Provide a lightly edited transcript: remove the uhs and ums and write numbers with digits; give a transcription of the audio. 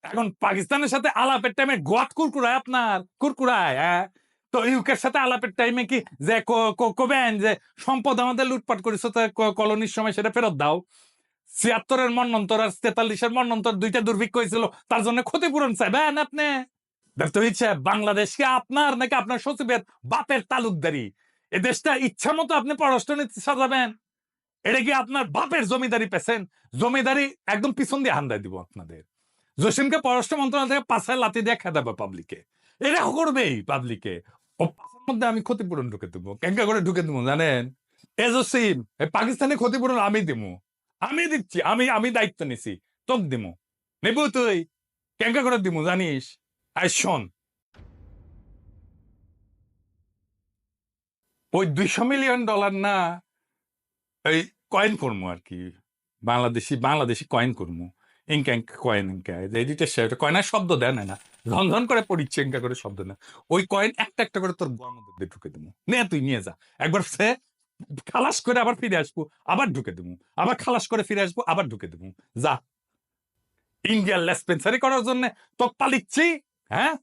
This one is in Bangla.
এখন পাকিস্তানের সাথে আলাপের টাইমে গোয়াত কুরকুরায় আপনার কুরকুরায়, হ্যাঁ? তো ইউকের সাথে আলাপের টাইমে কি যে কবেন যে সম্পদ আমাদের লুটপাট করেছো, তো কলোনির সময় সেটা ফেরত দাও। ৭৬-এর মন্বন্তর আর ৪৩-এর মন্বন্তর দুইটা দুর্ভিক্ষ হয়েছিল, তার জন্য ক্ষতিপূরণ চাইবেন আপনি? দেখতে হচ্ছে বাংলাদেশকে আপনার নাকি আপনার সচিবের বাপের তালুকদারি? এ দেশটা ইচ্ছা মতো আপনি পররাষ্ট্রনীতি সাজাবেন? এটা কি আপনার বাপের জমিদারি পেছেন? জমিদারি একদম পিছন দিয়ে হান্দায় দিব আপনাদের। জসিমকে পররাষ্ট্র মন্ত্রণালয় থেকে পাশায় লাথি দিয়ে খেদাবে পাবলিকে। এটা করবেই পাবলিকে। ও পাশের মধ্যে আমি ক্ষতিপূরণ ঢুকে দেবো, কেঙ্কা করে ঢুকে দেবো জানেন? এ জসিম, এই পাকিস্তানি ক্ষতিপূরণ আমি দেবো, আমি দিচ্ছি, আমি দায়িত্ব নিছি, তোক দিমু, নেবো তুই, কেঙ্কা করে দিমু জানিস? আই শোন, ওই $200 মিলিয়ন না, এই কয়েন করবো আর কি, বাংলাদেশি বাংলাদেশি কয়েন করবো। ইনকা ইনকা কয়েন, ইনকা এডিটের শেয়ার কয়েনের শব্দ দেয় না, ধন ধন করে পড়িচ্ছে, ইনকা করে শব্দ না। ওই কয়েন একটা একটা করে তোর গর্ণ মধ্যে ঢুকে দেবো, নে তুই নিয়ে যা। একবার সে খালাস করে আবার ফিরে আসবো, আবার ঢুকে দেবো, আবার খালাস করে ফিরে আসবো, আবার ঢুকে দেবো। যা, ইন্ডিয়ার লেসপেন্সারি করার জন্য তোকে পালিচ্ছি, হ্যাঁ?